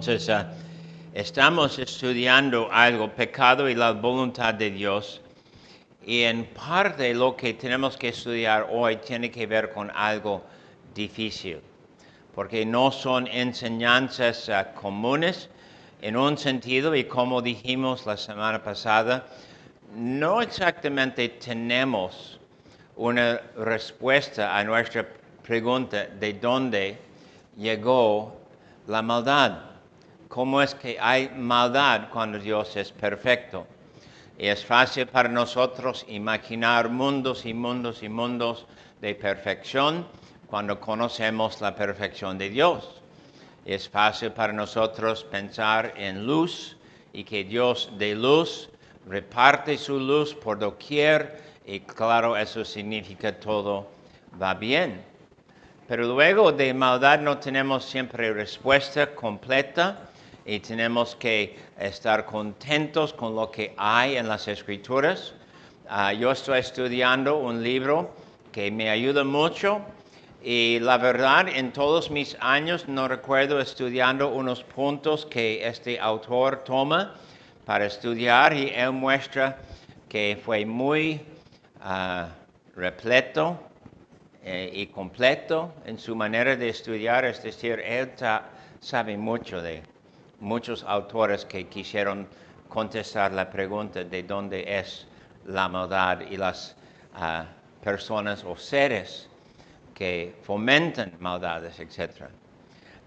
Entonces, estamos estudiando algo, pecado y la voluntad de Dios. Y en parte lo que tenemos que estudiar hoy tiene que ver con algo difícil, porque no son enseñanzas comunes en un sentido, y como dijimos la semana pasada, no exactamente tenemos una respuesta a nuestra pregunta de dónde llegó la maldad. ¿Cómo es que hay maldad cuando Dios es perfecto? Y es fácil para nosotros imaginar mundos y mundos y mundos de perfección cuando conocemos la perfección de Dios. Es fácil para nosotros pensar en luz y que Dios de luz reparte su luz por doquier, y claro, eso significa todo va bien. Pero luego de maldad no tenemos siempre respuesta completa y tenemos que estar contentos con lo que hay en las Escrituras. Yo estoy estudiando un libro que me ayuda mucho y la verdad en todos mis años no recuerdo estudiando unos puntos que este autor toma para estudiar, y él muestra que fue muy repleto y completo en su manera de estudiar. Es decir, él sabe mucho de muchos autores que quisieron contestar la pregunta de dónde es la maldad y las personas o seres que fomentan maldades, etc.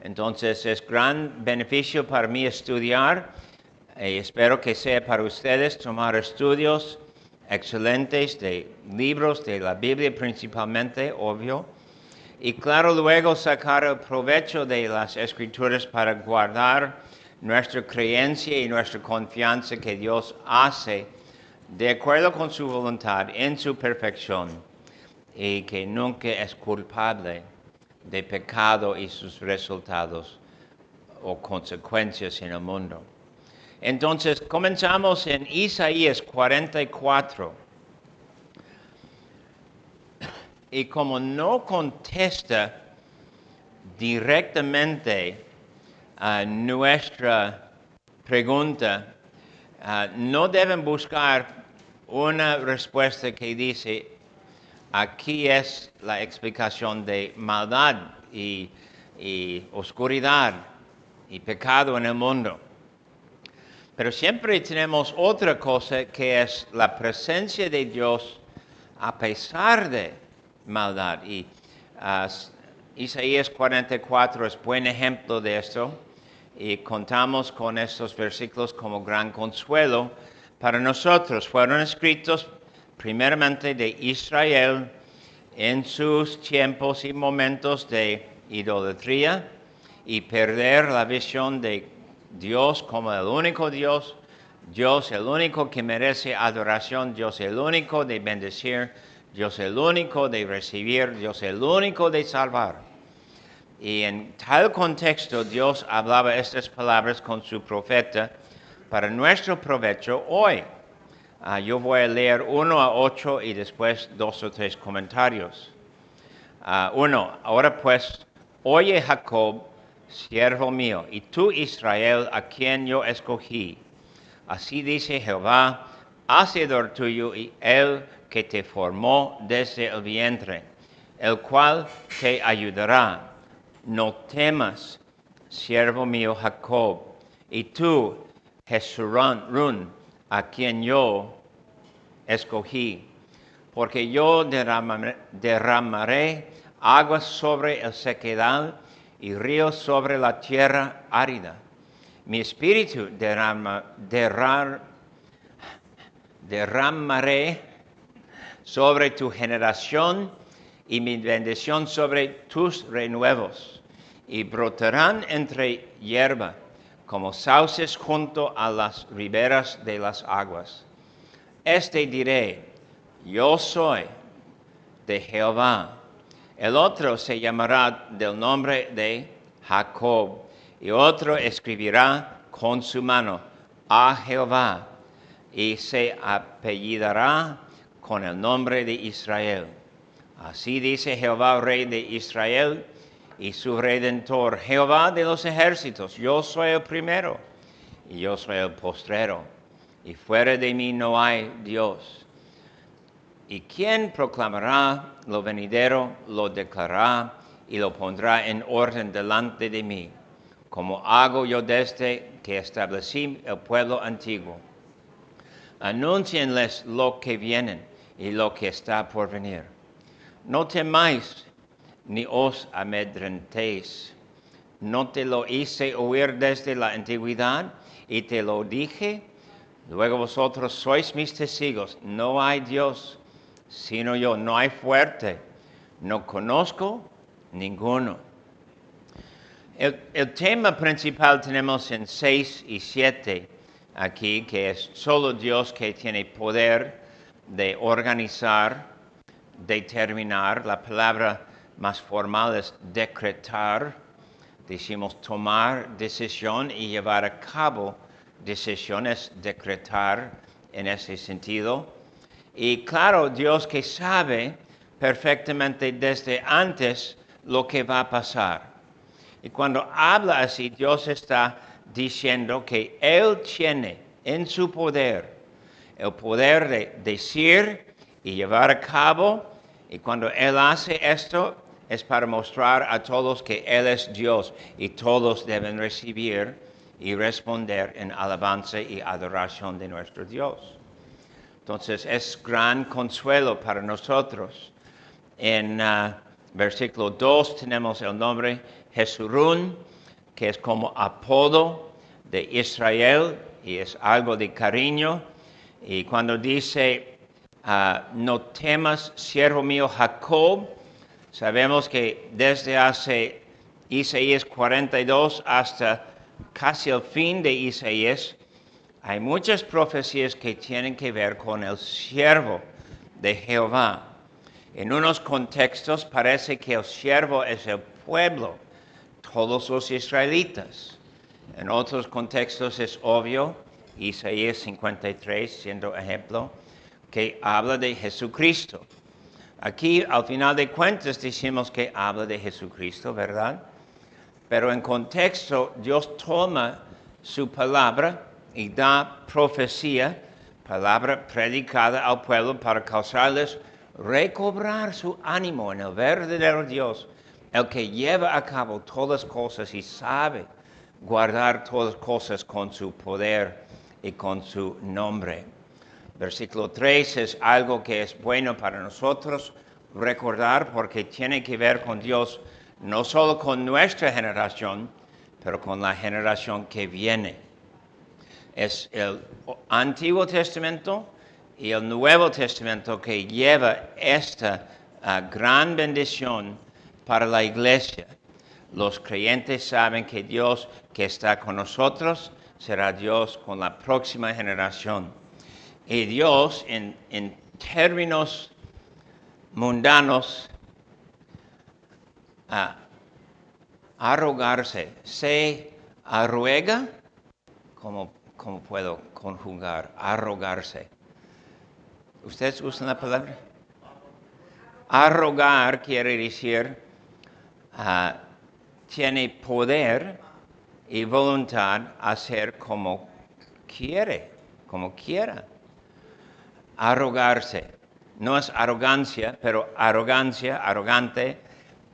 Entonces es gran beneficio para mí estudiar, y espero que sea para ustedes tomar estudios excelentes de libros de la Biblia principalmente, obvio, y claro, luego sacar el provecho de las Escrituras para guardar nuestra creencia y nuestra confianza que Dios hace de acuerdo con su voluntad en su perfección, y que nunca es culpable de pecado y sus resultados o consecuencias en el mundo. Entonces, comenzamos en Isaías 44. Y como no contesta directamente a nuestra pregunta, no deben buscar una respuesta que dice, aquí es la explicación de maldad y oscuridad y pecado en el mundo. Pero siempre tenemos otra cosa, que es la presencia de Dios a pesar de maldad. Y Isaías 44 es buen ejemplo de esto, y contamos con estos versículos como gran consuelo para nosotros. Fueron escritos primeramente de Israel en sus tiempos y momentos de idolatría y perder la visión de Dios como el único Dios, Dios el único que merece adoración, Dios el único de bendecir, Dios el único de recibir, Dios el único de salvar. Y en tal contexto Dios hablaba estas palabras con su profeta para nuestro provecho hoy. Yo voy a leer 1 a 8 y después 2 o 3 comentarios. 1. Ahora pues, oye Jacob, siervo mío, y tú Israel, a quien yo escogí. Así dice Jehová, hacedor tuyo, y el que te formó desde el vientre, el cual te ayudará. No temas, siervo mío Jacob, y tú Jeshurun, a quien yo escogí, porque yo derramaré aguas sobre el sequedal y ríos sobre la tierra árida. Mi espíritu derramaré sobre tu generación, y mi bendición sobre tus renuevos, y brotarán entre hierba como sauces junto a las riberas de las aguas. Este diré, yo soy de Jehová. El otro se llamará del nombre de Jacob, y otro escribirá con su mano a Jehová, y se apellidará con el nombre de Israel. Así dice Jehová, Rey de Israel y su redentor, Jehová de los ejércitos. Yo soy el primero y yo soy el postrero, y fuera de mí no hay Dios. ¿Y quién proclamará lo venidero, lo declarará y lo pondrá en orden delante de mí, como hago yo desde que establecí el pueblo antiguo? Anúncienles lo que viene y lo que está por venir. No temáis ni os amedrentéis. ¿No te lo hice oír desde la antigüedad y te lo dije? Luego vosotros sois mis testigos. No hay Dios sino yo. No hay fuerte. No conozco ninguno. El tema principal tenemos en 6 y 7 aquí, que es solo Dios que tiene poder de organizar, determinar. La palabra más formal es decretar. Decimos tomar decisión y llevar a cabo decisiones, decretar en ese sentido. Y claro, Dios que sabe perfectamente desde antes lo que va a pasar. Y cuando habla así, Dios está diciendo que Él tiene en su poder el poder de decir y llevar a cabo. Y cuando Él hace esto, es para mostrar a todos que Él es Dios y todos deben recibir y responder en alabanza y adoración de nuestro Dios. Entonces es gran consuelo para nosotros. En versículo 2 tenemos el nombre Jesurún, que es como apodo de Israel y es algo de cariño. Y cuando dice, no temas, siervo mío Jacob, sabemos que desde hace Isaías 42 hasta casi el fin de Isaías, hay muchas profecías que tienen que ver con el siervo de Jehová. En unos contextos parece que el siervo es el pueblo, todos los israelitas. En otros contextos es obvio, Isaías 53 siendo ejemplo, que habla de Jesucristo. Aquí, al final de cuentas, decimos que habla de Jesucristo, ¿verdad? Pero en contexto, Dios toma su palabra y da profecía, palabra predicada al pueblo para causarles recobrar su ánimo en el verdadero Dios, el que lleva a cabo todas las cosas y sabe guardar todas las cosas con su poder y con su nombre. Versículo 3 es algo que es bueno para nosotros recordar porque tiene que ver con Dios, no solo con nuestra generación, pero con la generación que viene. Es el Antiguo Testamento y el Nuevo Testamento que lleva esta gran bendición para la iglesia. Los creyentes saben que Dios que está con nosotros será Dios con la próxima generación. Y Dios, en términos mundanos, arrogarse, se arruega, ¿cómo puedo conjugar? Arrogarse. ¿Ustedes usan la palabra? Arrogar quiere decir, tiene poder y voluntad hacer como quiere, como quiera. Arrogarse. No es arrogancia, pero arrogancia, arrogante,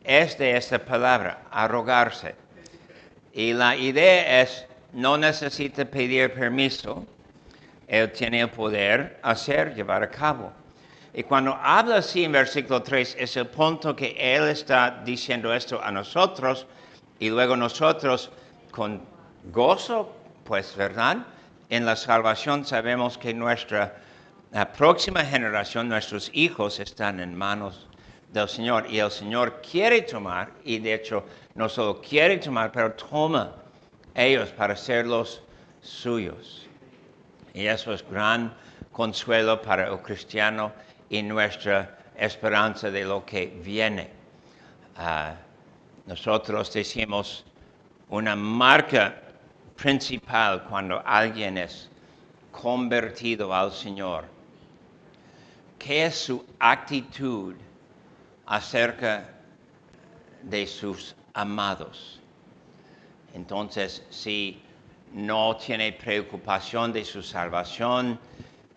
es de esta palabra, arrogarse. Y la idea es, no necesita pedir permiso, Él tiene el poder hacer, llevar a cabo. Y cuando habla así en versículo 3, es el punto que Él está diciendo esto a nosotros, y luego nosotros con gozo, pues, ¿verdad? En la salvación sabemos que nuestra próxima generación, nuestros hijos, están en manos del Señor. Y el Señor quiere tomar, y de hecho no solo quiere tomar, pero toma ellos para serlos suyos. Y eso es gran consuelo para el cristiano y nuestra esperanza de lo que viene. Nosotros decimos una marca principal cuando alguien es convertido al Señor. ¿Qué es su actitud acerca de sus amados. Entonces, si no tiene preocupación de su salvación,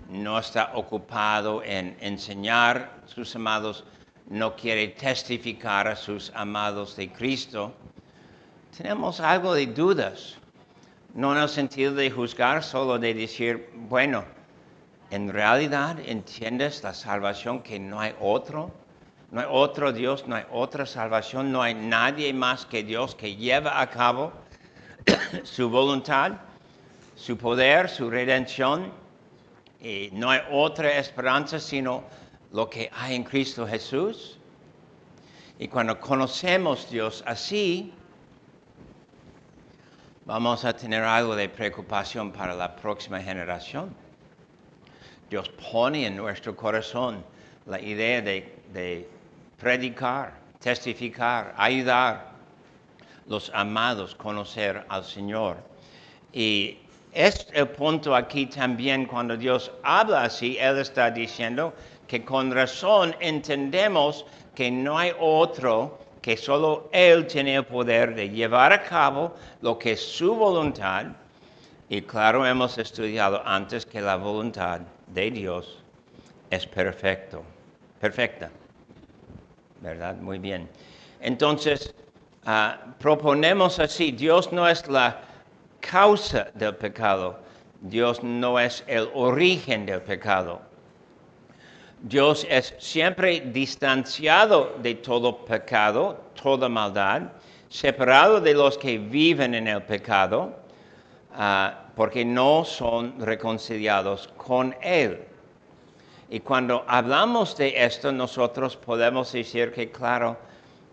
no está ocupado en enseñar a sus amados, no quiere testificar a sus amados de Cristo, tenemos algo de dudas. No en el sentido de juzgar, solo de decir, bueno, ¿en realidad entiendes la salvación que no hay otro? No hay otro Dios, no hay otra salvación, no hay nadie más que Dios que lleva a cabo su voluntad, su poder, su redención. Y no hay otra esperanza sino lo que hay en Cristo Jesús. Y cuando conocemos a Dios así, vamos a tener algo de preocupación para la próxima generación. Dios pone en nuestro corazón la idea de predicar, testificar, ayudar a los amados a conocer al Señor. Y es el punto aquí también cuando Dios habla así, Él está diciendo que con razón entendemos que no hay otro, que solo Él tiene el poder de llevar a cabo lo que es su voluntad. Y claro, hemos estudiado antes que la voluntad de Dios es perfecta, ¿verdad? Muy bien. Entonces, proponemos así, Dios no es la causa del pecado, Dios no es el origen del pecado. Dios es siempre distanciado de todo pecado, toda maldad, separado de los que viven en el pecado, porque no son reconciliados con Él. Y cuando hablamos de esto, nosotros podemos decir que, claro,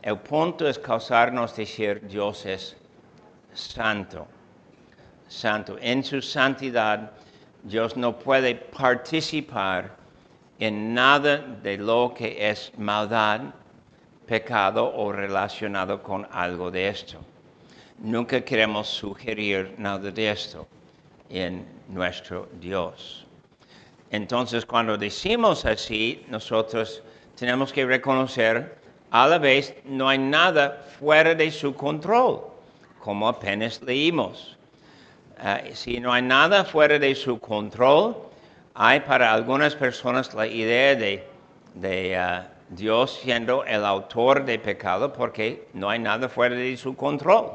el punto es causarnos decir Dios es santo. Santo. En su santidad, Dios no puede participar en nada de lo que es maldad, pecado o relacionado con algo de esto. Nunca queremos sugerir nada de esto en nuestro Dios. Entonces, cuando decimos así, nosotros tenemos que reconocer, a la vez, no hay nada fuera de su control, como apenas leímos. Si no hay nada fuera de su control, hay para algunas personas la idea de Dios siendo el autor de pecado porque no hay nada fuera de su control.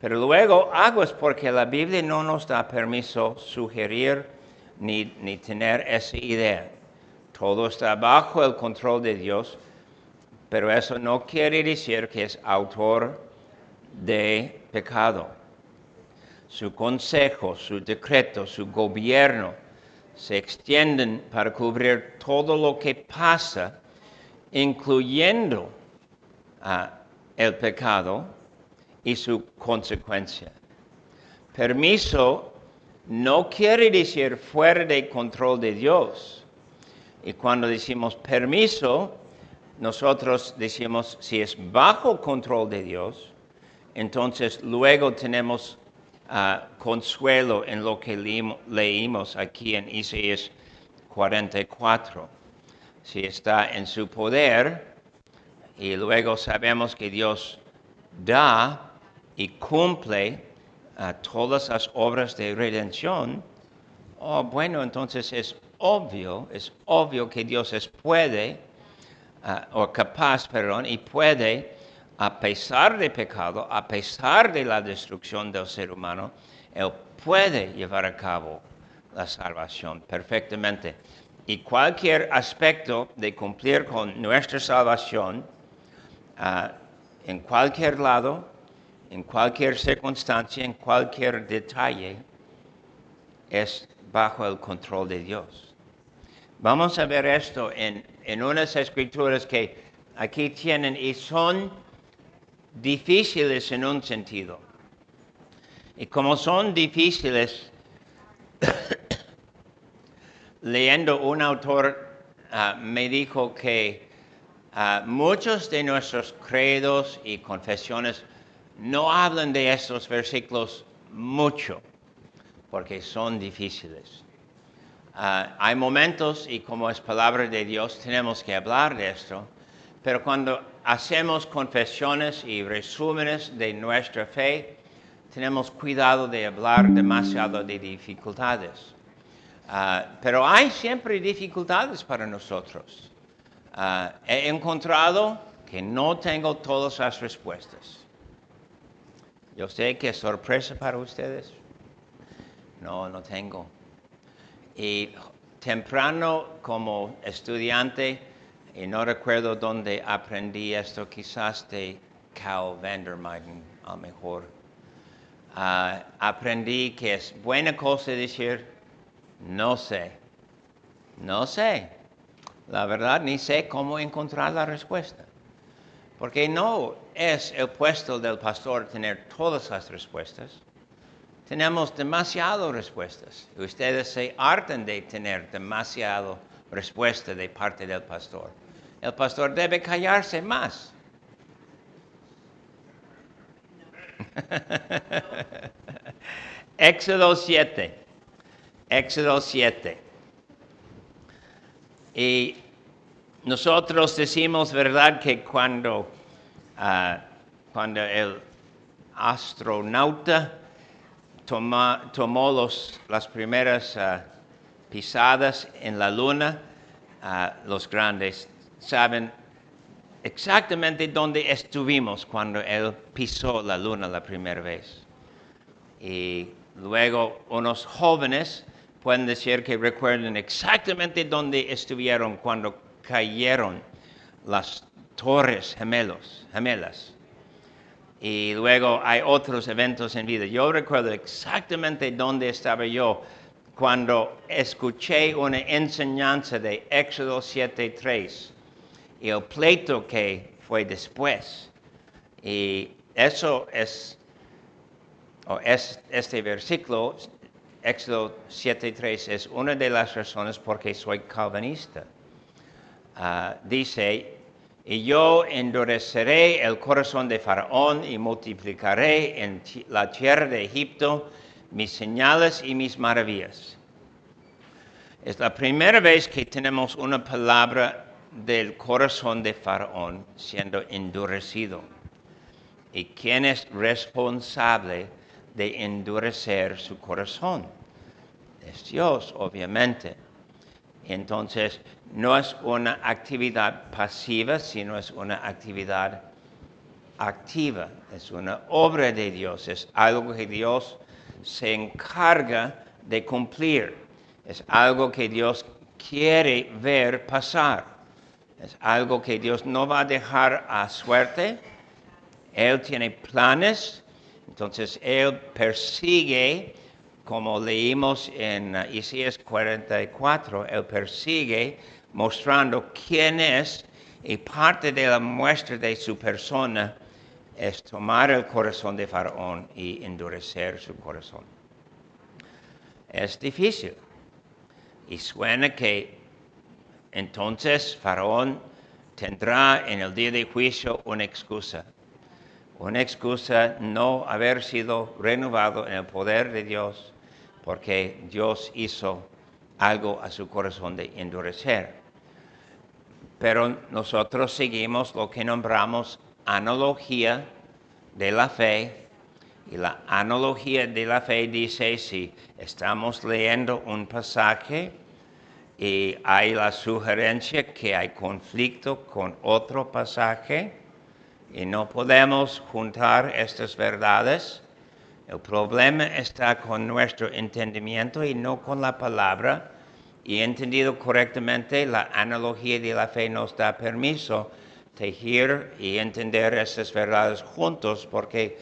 Pero luego, aguas, porque la Biblia no nos da permiso sugerir ni tener esa idea. Todo está bajo el control de Dios, pero eso no quiere decir que es autor de pecado. Su consejo, su decreto, su gobierno se extienden para cubrir todo lo que pasa, incluyendo el pecado y su consecuencia. Permiso no quiere decir fuera de control de Dios. Y cuando decimos permiso, nosotros decimos si es bajo control de Dios, entonces luego tenemos consuelo en lo que leímos aquí en Isaías 44. Si está en su poder, y luego sabemos que Dios da y cumple todas las obras de redención, bueno, entonces es obvio que Dios puede, o capaz, perdón, y puede, a pesar de pecado, a pesar de la destrucción del ser humano, Él puede llevar a cabo la salvación perfectamente. Y cualquier aspecto de cumplir con nuestra salvación, en cualquier lado, en cualquier circunstancia, en cualquier detalle, es bajo el control de Dios. Vamos a ver esto en unas escrituras que aquí tienen y son difíciles en un sentido. Y como son difíciles, leyendo un autor me dijo que muchos de nuestros credos y confesiones no hablan de estos versículos mucho, porque son difíciles. Hay momentos, y como es palabra de Dios, tenemos que hablar de esto, Pero cuando hacemos confesiones y resúmenes de nuestra fe, tenemos cuidado de hablar demasiado de dificultades. Pero hay siempre dificultades para nosotros. He encontrado que no tengo todas las respuestas. Yo sé que es sorpresa para ustedes. No tengo. Y temprano como estudiante, y no recuerdo dónde aprendí esto, quizás de Cal Vandermeiden, a lo mejor. Aprendí que es buena cosa decir, no sé. La verdad, ni sé cómo encontrar la respuesta. Porque no es el puesto del pastor tener todas las respuestas. Tenemos demasiadas respuestas. Ustedes se hartan de tener demasiado respuesta de parte del pastor. El pastor debe callarse más. Éxodo 7. Y nosotros decimos, ¿verdad?, que cuando el astronauta tomó las primeras pisadas en la luna, los grandes saben exactamente dónde estuvimos cuando él pisó la luna la primera vez. Y luego unos jóvenes pueden decir que recuerdan exactamente dónde estuvieron cuando cayeron las torres gemelas. Y luego hay otros eventos en vida. Yo recuerdo exactamente dónde estaba yo cuando escuché una enseñanza de Éxodo 7:3 y el pleito que fue después. Y eso este versículo, Éxodo 7:3, es una de las razones por qué soy calvinista. Dice, y yo endureceré el corazón de Faraón y multiplicaré en la tierra de Egipto mis señales y mis maravillas. Es la primera vez que tenemos una palabra del corazón de Faraón siendo endurecido. ¿Y quién es responsable de endurecer su corazón? Es Dios, obviamente. Entonces, no es una actividad pasiva, sino es una actividad activa. Es una obra de Dios, es algo que Dios se encarga de cumplir. Es algo que Dios quiere ver pasar. Es algo que Dios no va a dejar a suerte. Él tiene planes, entonces Él persigue, como leímos en Isaías 44, Él persigue mostrando quién es, y parte de la muestra de su persona es tomar el corazón de Faraón y endurecer su corazón. Es difícil, y suena que entonces Faraón tendrá en el día de juicio una excusa no haber sido renovado en el poder de Dios, porque Dios hizo algo a su corazón de endurecer. Pero nosotros seguimos lo que nombramos analogía de la fe, y la analogía de la fe dice, si estamos leyendo un pasaje y hay la sugerencia que hay conflicto con otro pasaje, y no podemos juntar estas verdades. El problema está con nuestro entendimiento y no con la palabra. Y entendido correctamente, la analogía de la fe nos da permiso de tejer y entender estas verdades juntos, porque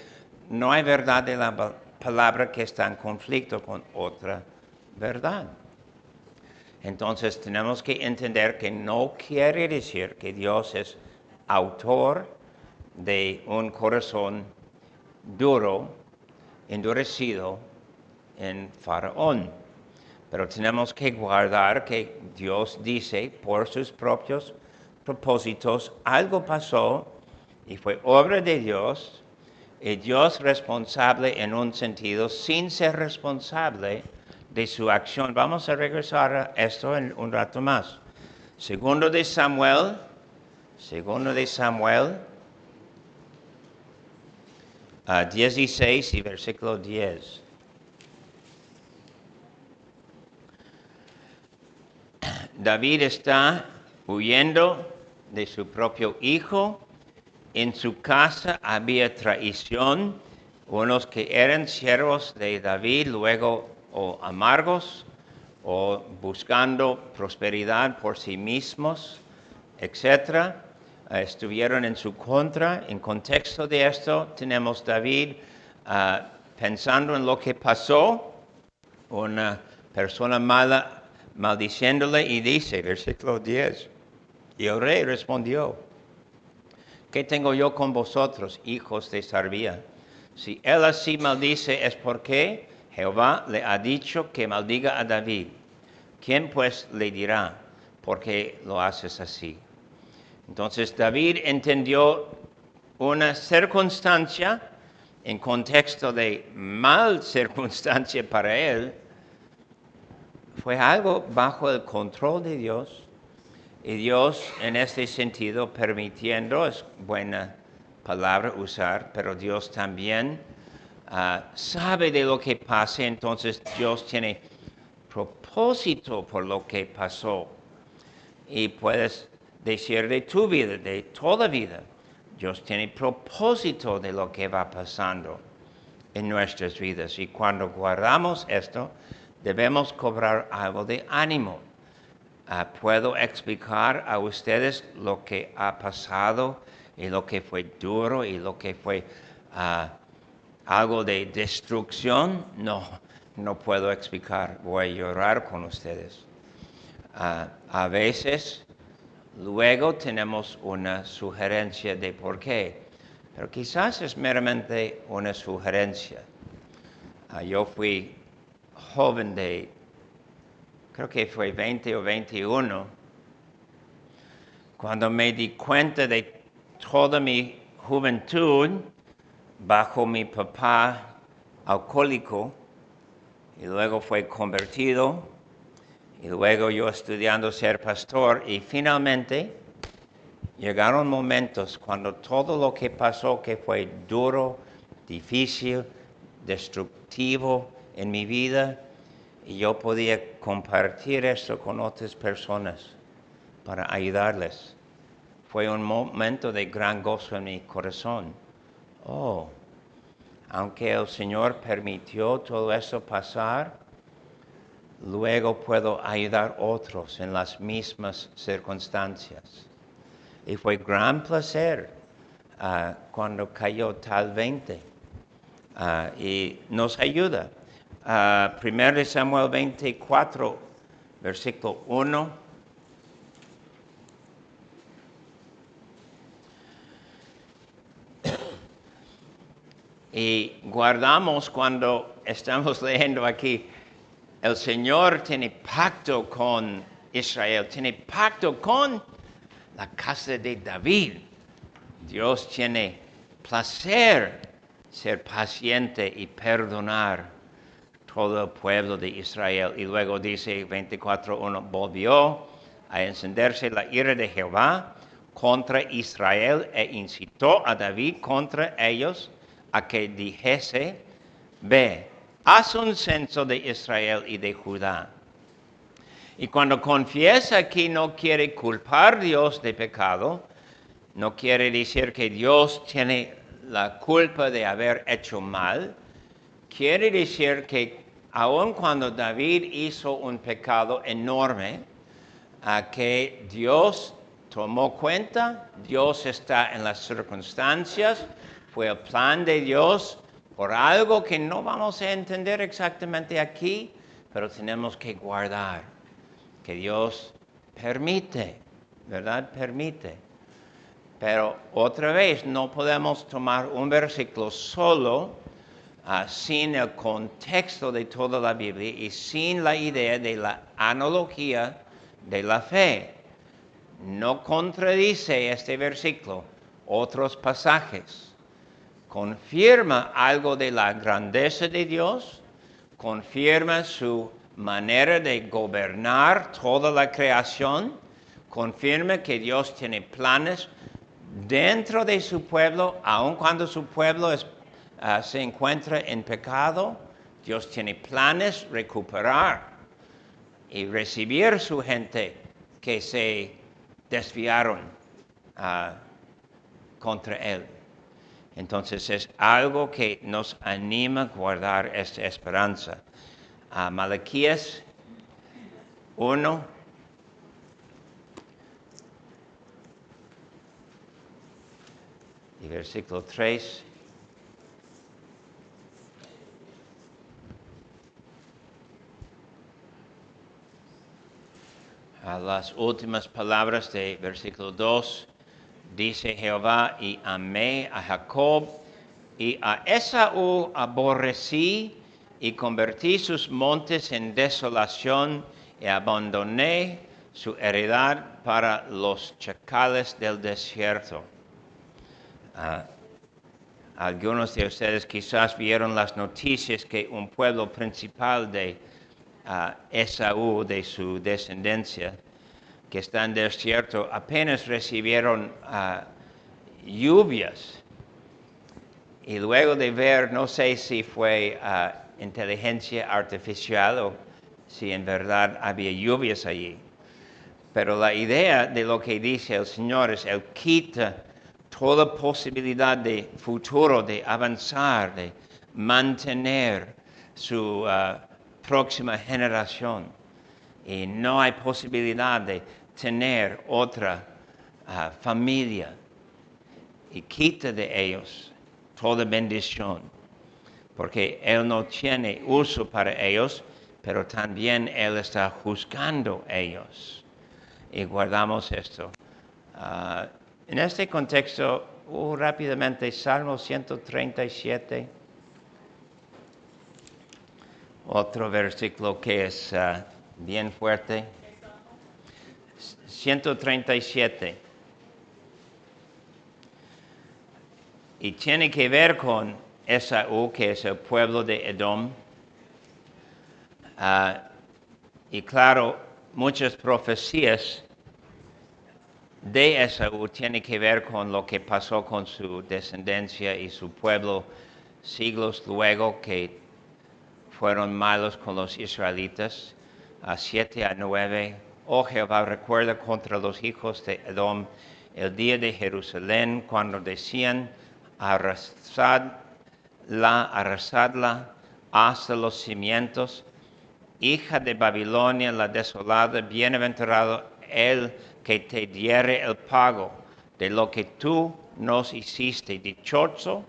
no hay verdad de la palabra que está en conflicto con otra verdad. Entonces tenemos que entender que no quiere decir que Dios es autor de un corazón duro, endurecido en Faraón. Pero tenemos que guardar que Dios dice por sus propios propósitos, algo pasó y fue obra de Dios, y Dios responsable en un sentido sin ser responsable de su acción. Vamos a regresar a esto en un rato más. Segundo de Samuel, Segundo de Samuel 16 y versículo 10. David está huyendo de su propio hijo. En su casa había traición, unos que eran siervos de David, luego o amargos, o buscando prosperidad por sí mismos, etc. Estuvieron en su contra. En contexto de esto, tenemos David pensando en lo que pasó, una persona mala maldiciéndole y dice, versículo 10, y el rey respondió, ¿qué tengo yo con vosotros, hijos de Sarvía? Si él así maldice es porque Jehová le ha dicho que maldiga a David. ¿Quién pues le dirá por qué lo haces así? Entonces David entendió una circunstancia en contexto de mal circunstancia para él. Fue algo bajo el control de Dios. Y Dios en este sentido permitiendo, es buena palabra usar, pero Dios también sabe de lo que pasa, entonces Dios tiene propósito por lo que pasó. Y puedes decir de tu vida, de toda vida, Dios tiene propósito de lo que va pasando en nuestras vidas. Y cuando guardamos esto, debemos cobrar algo de ánimo. Puedo explicar a ustedes lo que ha pasado y lo que fue duro y lo que fue algo de destrucción. No puedo explicar. Voy a llorar con ustedes. A veces, luego tenemos una sugerencia de por qué, pero quizás es meramente una sugerencia. Yo fui joven creo que fue 20 o 21, cuando me di cuenta de toda mi juventud bajo mi papá alcohólico, y luego fue convertido, y luego yo estudiando ser pastor, y finalmente llegaron momentos cuando todo lo que pasó, que fue duro, difícil, destructivo en mi vida, y yo podía compartir esto con otras personas para ayudarles. Fue un momento de gran gozo en mi corazón. Aunque el Señor permitió todo eso pasar, luego puedo ayudar a otros en las mismas circunstancias. Y fue gran placer cuando cayó tal 20. Y nos ayuda. 1 Samuel 24, versículo 1. Y guardamos cuando estamos leyendo aquí, el Señor tiene pacto con Israel, tiene pacto con la casa de David. Dios tiene placer ser paciente y perdonar todo el pueblo de Israel. Y luego dice 24:1, volvió a encenderse la ira de Jehová contra Israel e incitó a David contra ellos a que dijese, ve, haz un censo de Israel y de Judá. Y cuando confiesa que no quiere culpar a Dios de pecado, no quiere decir que Dios tiene la culpa de haber hecho mal, quiere decir que aun cuando David hizo un pecado enorme, que Dios tomó cuenta, Dios está en las circunstancias, fue el plan de Dios por algo que no vamos a entender exactamente aquí, pero tenemos que guardar, que Dios permite, ¿verdad? Permite. Pero otra vez, no podemos tomar un versículo solo sin el contexto de toda la Biblia y sin la idea de la analogía de la fe. No contradice este versículo otros pasajes. Confirma algo de la grandeza de Dios, confirma su manera de gobernar toda la creación, confirma que Dios tiene planes dentro de su pueblo, aun cuando su pueblo se encuentra en pecado. Dios tiene planes recuperar y recibir su gente que se desviaron contra Él. Entonces es algo que nos anima a guardar esta esperanza. Malaquías 1, y versículo 3. Las últimas palabras de versículo 2. Dice Jehová, y amé a Jacob, y a Esaú aborrecí, y convertí sus montes en desolación, y abandoné su heredad para los chacales del desierto. Algunos de ustedes quizás vieron las noticias que un pueblo principal de Esaú, de su descendencia, que está en desierto, apenas recibieron lluvias. Y luego de ver, no sé si fue inteligencia artificial o si en verdad había lluvias allí, pero la idea de lo que dice el Señor es, Él quita toda posibilidad de futuro, de avanzar, de mantener su próxima generación. Y no hay posibilidad de tener otra familia. Y quita de ellos toda bendición. Porque Él no tiene uso para ellos, pero también Él está juzgando a ellos. Y guardamos esto. En este contexto, rápidamente, Salmo 137. Otro versículo que es bien fuerte. 137. Y tiene que ver con Esaú, que es el pueblo de Edom. Y claro, muchas profecías de Esaú tienen que ver con lo que pasó con su descendencia y su pueblo siglos luego, que fueron malos con los israelitas. 7-9. Oh Jehová, recuerda contra los hijos de Edom el día de Jerusalén, cuando decían, arrasadla hasta los cimientos. Hija de Babilonia, la desolada, bienaventurado el que te diere el pago de lo que tú nos hiciste. Dichoso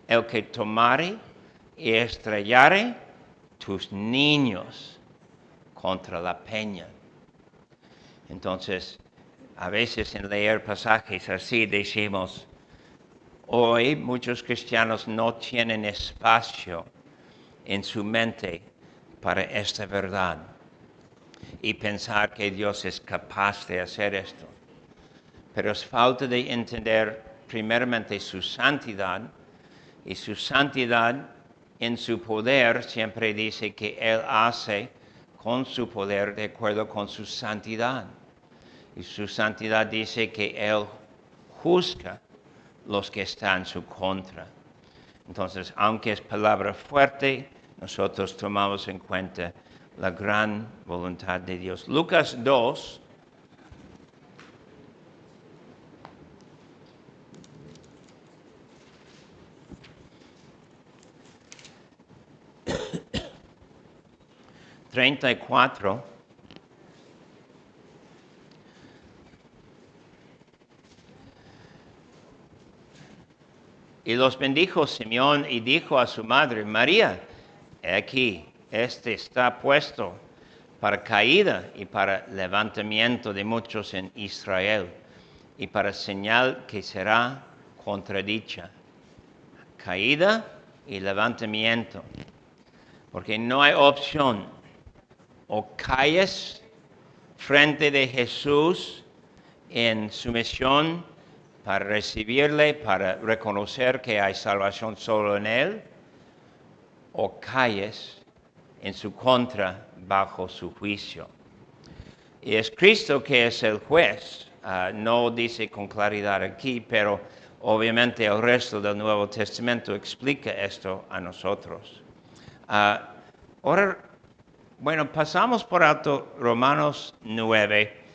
el que tomare y estrellare tus niños contra la peña. Entonces, a veces en leer pasajes así decimos, hoy muchos cristianos no tienen espacio en su mente para esta verdad y pensar que Dios es capaz de hacer esto. Pero es falta de entender primeramente su santidad, y su santidad en su poder siempre dice que Él hace con su poder de acuerdo con su santidad. Y su santidad dice que Él juzga los que están en su contra. Entonces, aunque es palabra fuerte, nosotros tomamos en cuenta la gran voluntad de Dios. Lucas 2. (34) Y los bendijo Simeón y dijo a su madre, María, he aquí, este está puesto para caída y para levantamiento de muchos en Israel, y para señal que será contradicha. Caída y levantamiento. Porque no hay opción. O caes frente de Jesús en su misión para recibirle, para reconocer que hay salvación solo en Él, o caes en su contra bajo su juicio. Y es Cristo que es el juez. No dice con claridad aquí, pero obviamente el resto del Nuevo Testamento explica esto a nosotros. Ahora, bueno, pasamos por alto Romanos 9.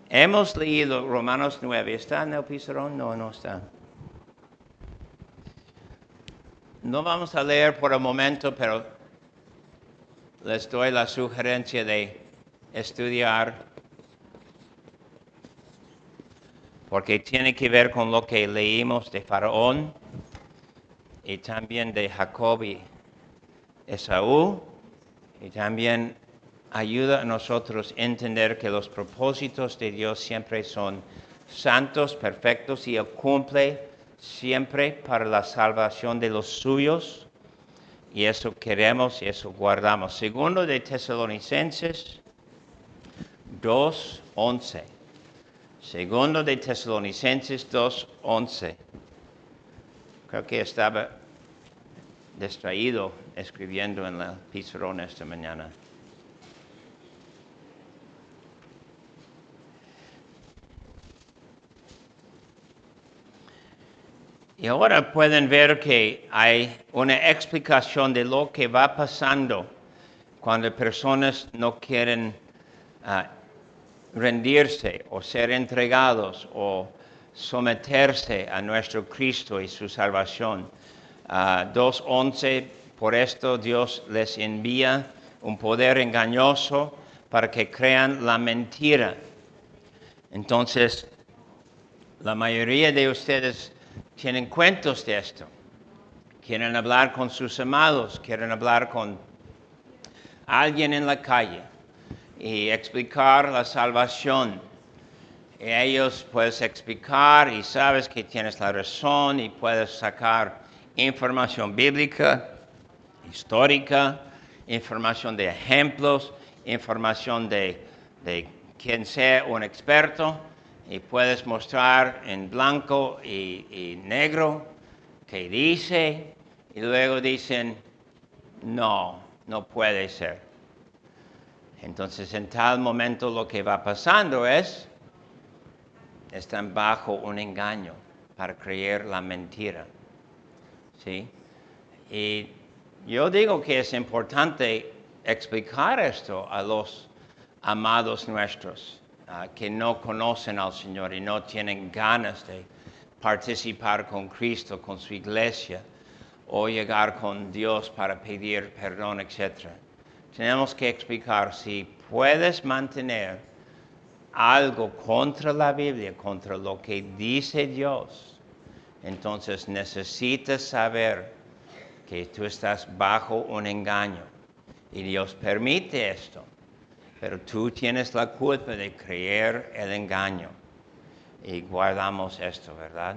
Hemos leído Romanos 9. ¿Está en el pizarrón? No, no está. No vamos a leer por el momento, pero les doy la sugerencia de estudiar, porque tiene que ver con lo que leímos de Faraón y también de Jacob y Esaú, y también ayuda a nosotros a entender que los propósitos de Dios siempre son santos, perfectos, y Él cumple siempre para la salvación de los suyos, y eso queremos y eso guardamos. Segundo de Tesalonicenses 2:11. Segundo de Tesalonicenses 2:11. Creo que estaba distraído escribiendo en el pizarrón esta mañana. Y ahora pueden ver que hay una explicación de lo que va pasando cuando personas no quieren rendirse o ser entregados o someterse a nuestro Cristo y su salvación. 2:11, por esto Dios les envía un poder engañoso para que crean la mentira. Entonces, la mayoría de ustedes tienen cuentos de esto. Quieren hablar con sus amados, quieren hablar con alguien en la calle y explicar la salvación. Y ellos puedes explicar y sabes que tienes la razón y puedes sacar información bíblica, histórica, información de ejemplos, información de quien sea un experto, y puedes mostrar en blanco y negro qué dice, y luego dicen, no puede ser. Entonces, en tal momento lo que va pasando es, están bajo un engaño para creer la mentira. ¿Sí? Y yo digo que es importante explicar esto a los amados nuestros que no conocen al Señor y no tienen ganas de participar con Cristo, con su iglesia, o llegar con Dios para pedir perdón, etc. Tenemos que explicar, si puedes mantener algo contra la Biblia, contra lo que dice Dios, entonces necesitas saber que tú estás bajo un engaño y Dios permite esto, pero tú tienes la culpa de creer el engaño y guardamos esto, ¿verdad?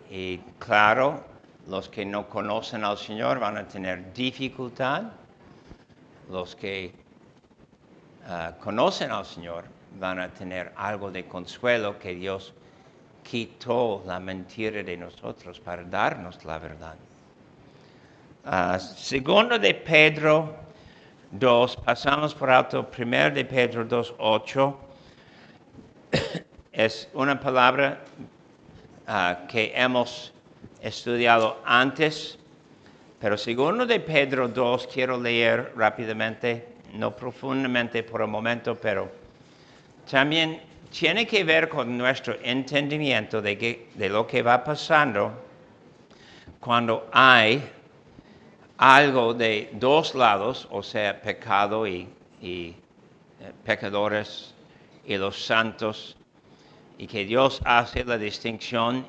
Y claro, los que no conocen al Señor van a tener dificultad, los que conocen al Señor van a tener algo de consuelo, que Dios quitó la mentira de nosotros para darnos la verdad. Segundo de Pedro 2, pasamos por alto. Primero de Pedro 2:8 es una palabra que hemos estudiado antes, pero segundo de Pedro 2 quiero leer rápidamente, no profundamente por el momento, pero también tiene que ver con nuestro entendimiento de lo que va pasando cuando hay algo de dos lados, o sea, pecado y pecadores y los santos, y que Dios hace la distinción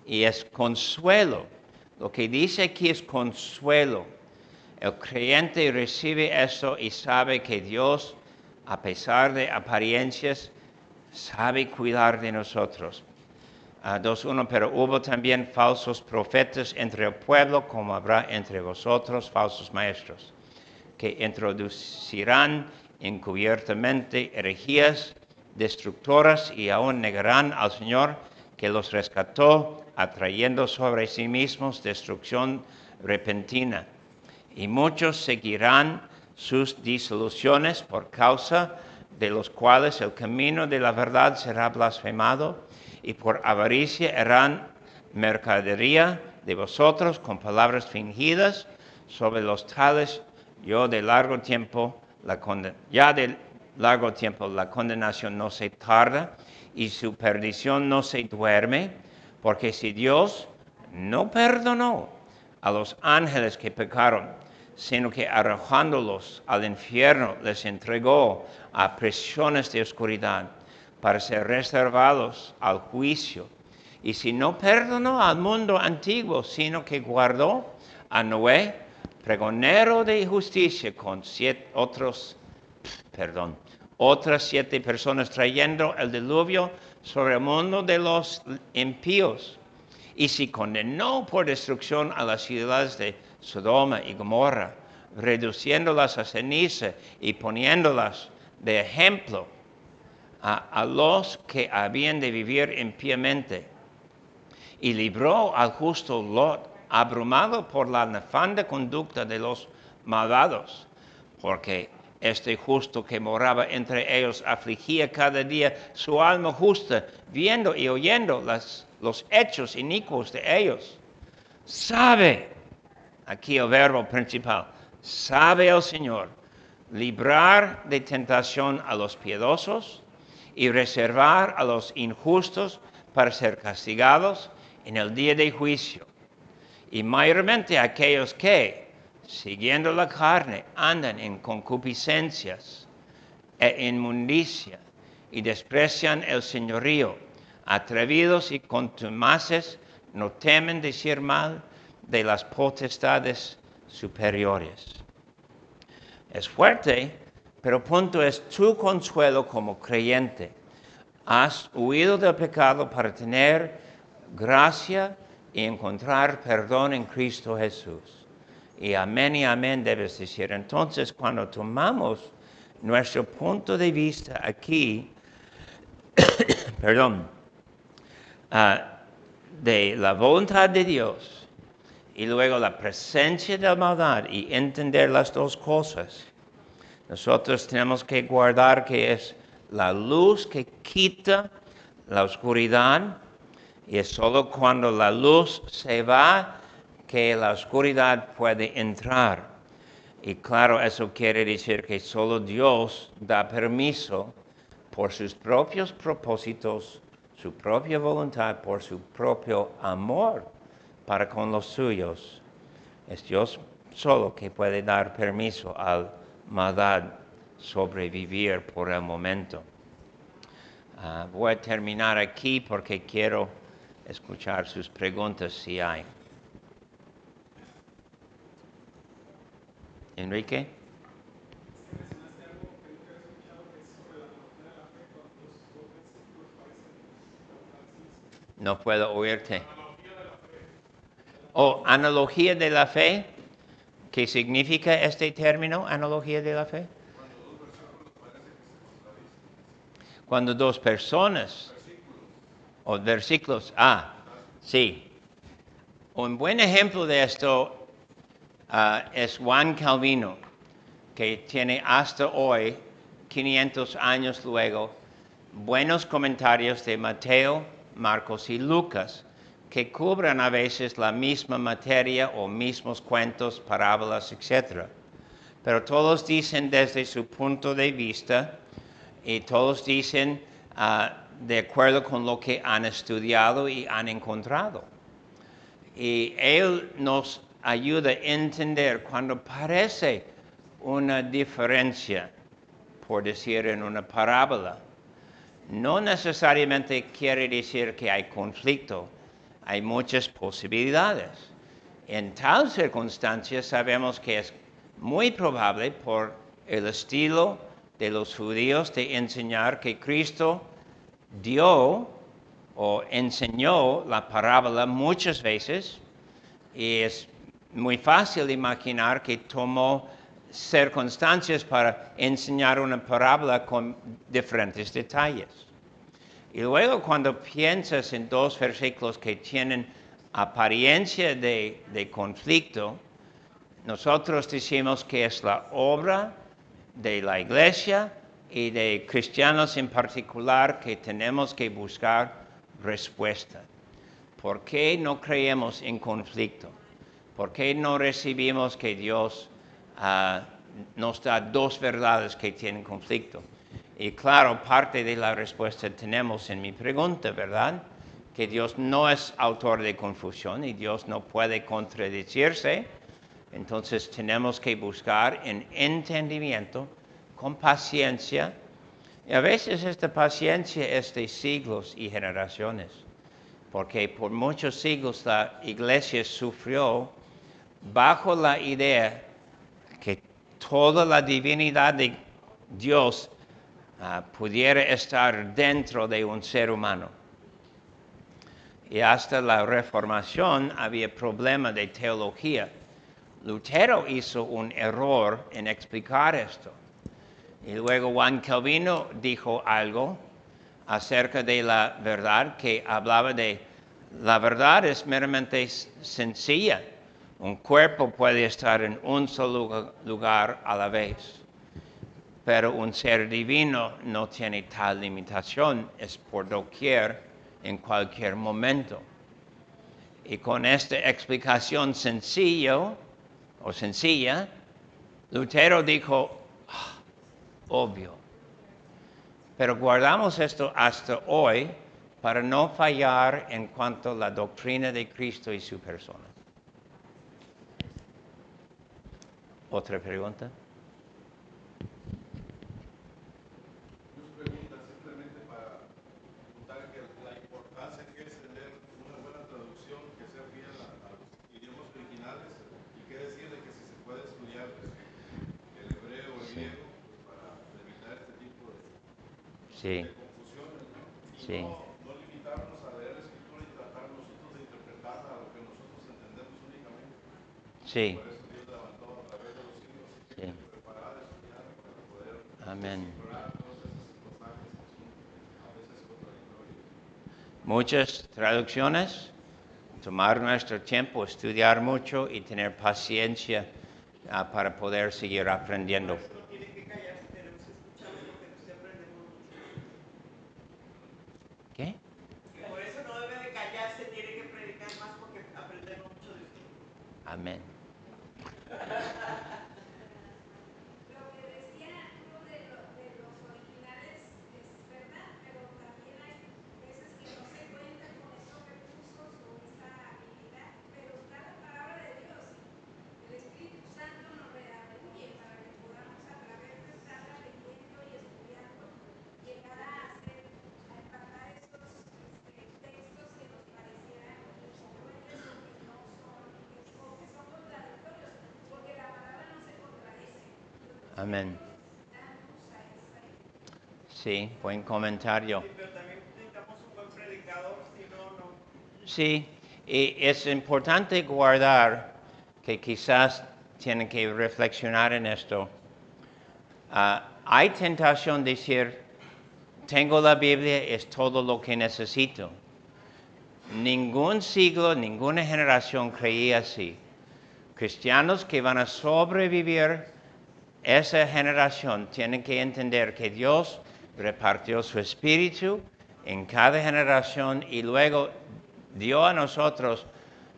y es consuelo. Lo que dice aquí es consuelo. El creyente recibe eso y sabe que Dios, a pesar de apariencias, sabe cuidar de nosotros. 2:1, pero hubo también falsos profetas entre el pueblo, como habrá entre vosotros falsos maestros, que introducirán encubiertamente herejías destructoras y aún negarán al Señor que los rescató, atrayendo sobre sí mismos destrucción repentina. Y muchos seguirán sus disoluciones por causa de los cuales el camino de la verdad será blasfemado, y por avaricia harán mercadería de vosotros con palabras fingidas. Sobre los tales ya de largo tiempo la condenación no se tarda, y su perdición no se duerme, porque si Dios no perdonó a los ángeles que pecaron, sino que arrojándolos al infierno les entregó a prisiones de oscuridad para ser reservados al juicio. Y si no perdonó al mundo antiguo, sino que guardó a Noé, pregonero de justicia, con otras 7 personas, trayendo el diluvio sobre el mundo de los impíos. Y si condenó por destrucción a las ciudades de Sodoma y Gomorra, reduciéndolas a ceniza y poniéndolas de ejemplo a los que habían de vivir impíamente, y libró al justo Lot, abrumado por la nefanda conducta de los malvados, porque este justo que moraba entre ellos afligía cada día su alma justa, viendo y oyendo los hechos inicuos de ellos. Sabe, aquí el verbo principal, sabe el Señor librar de tentación a los piadosos y reservar a los injustos para ser castigados en el día de juicio. Y mayormente aquellos que, siguiendo la carne, andan en concupiscencias e inmundicia y desprecian el señorío, atrevidos y contumaces, no temen decir mal de las potestades superiores. Es fuerte, pero punto es tu consuelo como creyente. Has huido del pecado para tener gracia y encontrar perdón en Cristo Jesús. Y amén debes decir. Entonces, cuando tomamos nuestro punto de vista aquí, de la voluntad de Dios, y luego la presencia de la maldad, y entender las dos cosas, nosotros tenemos que guardar que es la luz que quita la oscuridad, y es solo cuando la luz se va que la oscuridad puede entrar. Y claro, eso quiere decir que solo Dios da permiso por sus propios propósitos, su propia voluntad, por su propio amor para con los suyos. Es Dios solo que puede dar permiso a la maldad sobrevivir por el momento. Voy a terminar aquí porque quiero escuchar sus preguntas si hay. Enrique. No puedo oírte. Analogía de la fe. ¿Qué significa este término, analogía de la fe? Cuando dos personas, o versículos, sí. Un buen ejemplo de esto es Juan Calvino, que tiene hasta hoy, 500 años luego, buenos comentarios de Mateo, Marcos y Lucas, que cubren a veces la misma materia o mismos cuentos, parábolas, etc. Pero todos dicen desde su punto de vista y todos dicen de acuerdo con lo que han estudiado y han encontrado. Y él nos ayuda a entender cuando parece una diferencia, por decir en una parábola. No necesariamente quiere decir que hay conflicto, hay muchas posibilidades. En tal circunstancia sabemos que es muy probable por el estilo de los judíos de enseñar que Cristo dio o enseñó la parábola muchas veces, y es muy fácil imaginar que tomó circunstancias para enseñar una parábola con diferentes detalles. Y luego cuando piensas en dos versículos que tienen apariencia de conflicto, nosotros decimos que es la obra de la iglesia y de cristianos en particular que tenemos que buscar respuesta. ¿Por qué no creemos en conflicto? ¿Por qué no recibimos que Dios nos da dos verdades que tienen conflicto? Y claro, parte de la respuesta tenemos en mi pregunta, ¿verdad? Que Dios no es autor de confusión y Dios no puede contradecirse. Entonces tenemos que buscar en entendimiento, con paciencia. Y a veces esta paciencia es de siglos y generaciones, porque por muchos siglos la iglesia sufrió bajo la idea que toda la divinidad de Dios pudiera estar dentro de un ser humano. Y hasta la Reformación había problema de teología. Lutero hizo un error en explicar esto. Y luego Juan Calvino dijo algo acerca de la verdad que hablaba de la verdad es meramente sencilla. Un cuerpo puede estar en un solo lugar a la vez, pero un ser divino no tiene tal limitación, es por doquier, en cualquier momento. Y con esta explicación sencilla, Lutero dijo, obvio. Pero guardamos esto hasta hoy para no fallar en cuanto a la doctrina de Cristo y su persona. ¿Otra pregunta? Sí. Sí. No limitarnos a leer la escritura y tratar nosotros de interpretarla a lo que nosotros entendemos únicamente. Sí. Por eso Dios levantó a través de los siglos Sí. gente preparada, estudiada para poder Amén. explorar todas esas circunstancias que son a veces contradictorias. Muchas traducciones, tomar nuestro tiempo, estudiar mucho y tener paciencia para poder seguir aprendiendo. ¿Qué? Que por eso no debe de callarse, tiene que predicar más porque aprendemos mucho de usted. Amén. Lo que decía uno de los originales es verdad, pero también hay veces que no se cuenta con esos recursos o esa habilidad, pero está la palabra de Dios. El Espíritu Santo nos redarguye para que podamos a través de estarla leyendo y estudiando llegar a hacer, a empatar esos textos que nos parecieran incongruentes o que no son, o que son contradictorios, porque la palabra no se contradice. Amén. Sí, buen comentario. Sí, pero también necesitamos un buen predicador, si no, no. Sí, y es importante guardar que quizás tienen que reflexionar en esto. Hay tentación de decir, tengo la Biblia, es todo lo que necesito. Ningún siglo, ninguna generación creía así. Cristianos que van a sobrevivir esa generación tienen que entender que Dios repartió su espíritu en cada generación y luego dio a nosotros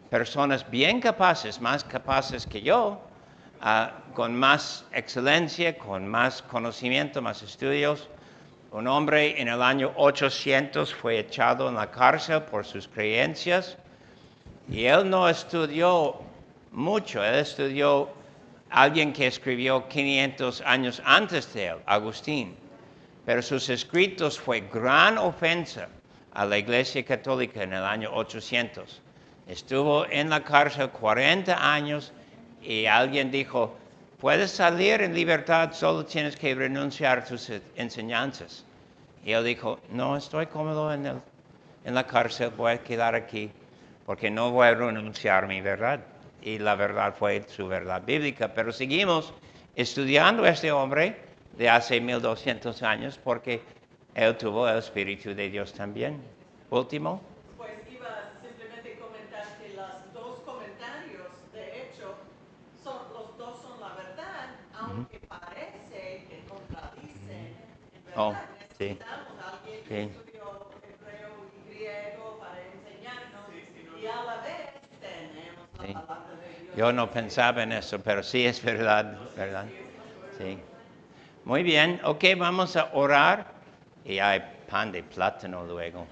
personas bien capaces, más capaces que yo, con más excelencia, con más conocimiento, más estudios. Un hombre en el año 800 fue echado en la cárcel por sus creencias y él no estudió mucho, él estudió alguien que escribió 500 años antes de él, Agustín. Pero sus escritos fue gran ofensa a la Iglesia Católica en el año 800. Estuvo en la cárcel 40 años y alguien dijo, puedes salir en libertad, solo tienes que renunciar a tus enseñanzas. Y él dijo, no, estoy cómodo en la cárcel, voy a quedar aquí porque no voy a renunciar a mi verdad. Y la verdad fue su verdad bíblica. Pero seguimos estudiando a este hombre de hace 1200 años porque él tuvo el Espíritu de Dios también. Último. Pues iba a simplemente comentar que los dos comentarios, de hecho, los dos son la verdad, aunque parece que contradicen Oh, sí. Necesitamos a alguien Sí. que estudió hebreo y griego para enseñarnos y a la vez tenemos la Sí. palabra de Dios. Yo no pensaba en eso, pero sí es verdad, ¿verdad? Sí. Muy bien, ok, vamos a orar. Y hay pan de plátano luego.